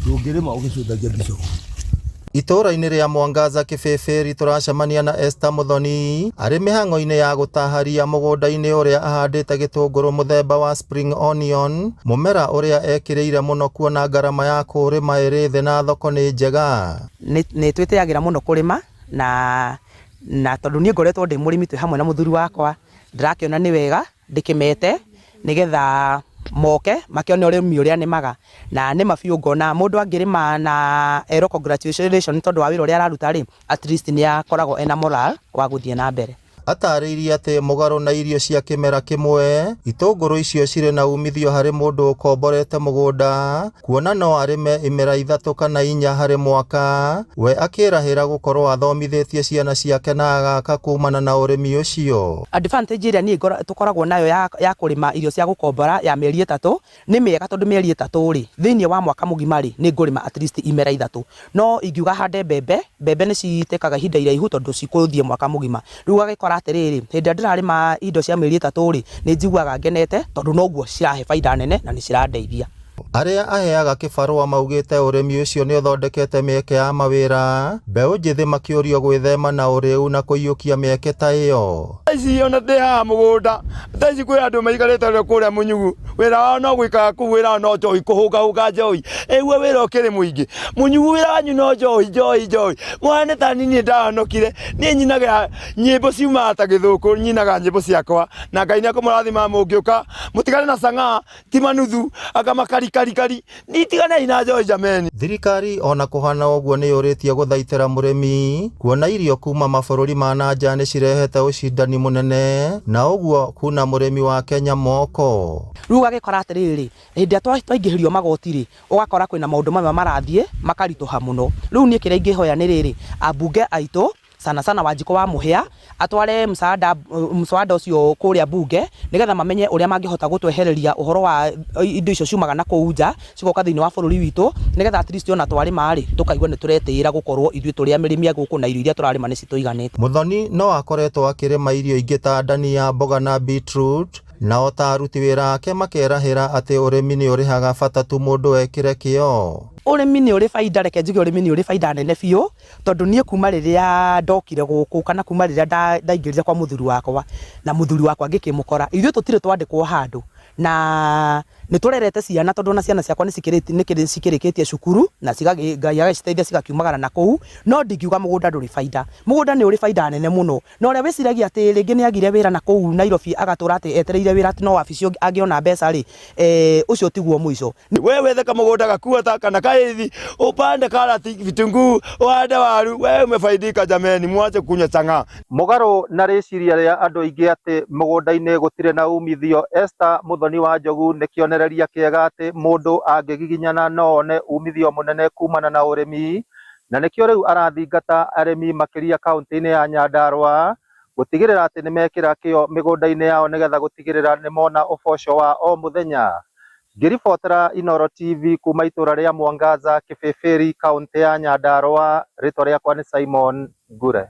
ndungirima ugicundagia bico. Itura-inĩ rĩa Mwangaza Kĩbĩbĩri tũracemania na Esther Muthoni arĩ mĩhang'o-inĩ ya gũtaharia mũgũnda-inĩ ũrĩa ahandĩte gĩtũngũrũ mũthemba wa spring onion, mũmera ũrĩa ekĩrĩire mũno kuona ngarama ya kũrĩma ĩrĩ thĩ na thoko nĩ njega. Nĩ twĩtĩagĩra mũno kũrĩma na tondũ niĩ ngoretwo ndĩ mũrĩmi twĩ hamwe na mũthuri wakwa, ndĩrakĩona nĩ wega ndĩkĩmete nĩgetha moke makĩone ũrĩmi ũrĩa nĩmaga na nĩ mabiũ ngona mũndũ angĩrĩma na ero congratulation tondũ wa wĩra ũrĩa araruta rĩ, at least nĩ akoragwo ena moral wa gũthiĩ na mbere. Atarĩirie atĩ mũgarũ na irio cia kĩmera kĩmwe, itũngũrũ icio cirĩ na umithio harĩ mũndũ ũkomborete mũgũnda, kuona no arĩme imera 3 kana 4 harĩ mwaka, we akĩrahĩra gũkorwo athomithĩtie ciana ciake na agaka kumana na ũrĩmi ũcio. Advantage ĩrĩa niĩ tũkoragwo nayo ya kũrĩma irio cia gũkombora ya mĩeri 3 nĩ mĩega tondũ mĩeri 3 rĩ, thĩinĩ wa mwaka mũgima rĩ, nĩ ngũrĩma at least imera 3. No ingiuga hande mbembe nĩ citekaga ihinda iraihu tondũ cikũthiĩ mwaka mũgima. Rĩu agĩkora atĩrĩrĩ, hĩndĩ ndĩrarĩma indo cia mĩeri 3 rĩ, nĩ njiguaga ngenete tondũ noguo cirahe baida nene na nĩ cirandeithia. Arĩa aheaga kĩbarũa maugĩte ũrĩmi ũcio nĩ ũthondekete mĩeke ya mawĩra, mbeũ njĩthĩ makĩũrio gwĩthema na ũrĩu na kũiyũkia mĩeke ta ĩyo. Ici ona ndĩ haha mũgũnda, ici kwĩ andũ maikarĩte kũrĩa Mũnyugu, wĩra wao no gũikara kũu, wĩra no njohi, kũhũngahũnga njohi. Ĩguo wĩra ũkĩrĩ mũingĩ. Mũnyugu wĩra wanyu no njohi. Mwana ta niĩ ndahanokire, niĩ nyinaga nyĩmbo ciumaga ta Gĩthũkũ, nyinaga nyĩmbo ciakwa, na Ngai nĩakũmũrathima mũngĩũka mũtigane na cang'aa ti manuthu akamakari nitiganei na njohi jameni. Thirikari ona kũhana ũguo nĩ yũrĩtie gũthaitĩra mũrĩmi kuona irio kuma mabũrũri ma nanja nĩ cirehete ũcindani mũnene na ũguo kuna mũrĩmi wa Kenya moko. Rĩu agĩkora atĩrĩrĩ, hĩndĩ ĩrĩa twaingĩhirio magoti rĩ, ũgakora kwĩna maũndũ mamwe marathiĩ makaritũha mũno. Rĩu niĩ kĩrĩa ingĩhoya nĩ rĩrĩ, ambunge aitũ sana Wanjikũ wa Mũhĩa atware msaada ũcio kũrĩa bunge nĩgetha mamenye ũrĩa mangĩhota gũtwehereria ũhoro wa indo icio ciumaga na kũu nja cigoka thĩinĩ wa bũrũri witũ nĩgetha at least ona twarĩma rĩ tũkaigua nĩ tũretĩĩra gũkorwo ithuĩ tũrĩa mĩrĩmi gũkũ na irio iria tũrarĩma nĩ citũiganĩte. Muthoni no akoretwo akĩrĩma irio ingĩ ta ndania, mboga na beetroot, na ota aruti wĩra ake makerahĩra atĩ ũrĩmi nĩ ũrĩhaga bata tu mũndũ ekĩre kĩo. Ũrĩmi nĩ ũrĩ baida, reke njuge ũrĩmi nĩ ũrĩ baida nene biũ tondũ niĩ kuma rĩrĩa ndokire gũkũ kana kuma rĩrĩa ndaingĩrire kwa mũthuri wakwa na mũthuri wakwa ngĩkĩmũkora, ithuĩ tũtirĩ twandĩkwo handũ na nĩ tũrerete ciana tondũ na ciana ciakwa nĩ cikĩrĩkĩtie cukuru na Ngai agaciteithia cigakiumagara na kũu, no ndingiuga mũgũnda ndũrĩ baida. Mũgũnda nĩ ũrĩ baida nene mũno, na ũrĩa wĩciragia atĩ rĩngĩ nĩ agire wĩra na kũu Nairobi agatũra atĩ etereire wĩra atĩ no wabici angĩona mbeca rĩ, ũcio tiguo mũico. Wewe wetheka mũgũnda gakuota kana kaithi upande karati vitunguu uhande waru, wewe umefaidika jameni, mwache kunywa chang'aa. Mũgarũ na rĩciria rĩa andũ aingĩ atĩ mũgũnda-inĩ gũtirĩ na umithio, Esther Muthoni wa Njogu nĩ kĩonereria kĩega atĩ mũndũ angĩgiginyana no one umithio mũnene kumana na ũrĩmi, na nĩkĩo rĩu arathingata arĩmi makĩria kaunti-inĩ ya Nyandarua gũtigĩrĩra atĩ nĩ mekĩra kĩo mĩgũnda-inĩ yao nĩgetha gũtigĩrĩra nĩ mona ũboco wa o mũthenya. Ngĩribotera Inooro TV kuma itũra rĩa Mwangaza Kĩbĩbĩri kaunti ya Nyandarua, rĩtwa rĩakwa nĩ Simon Ngure.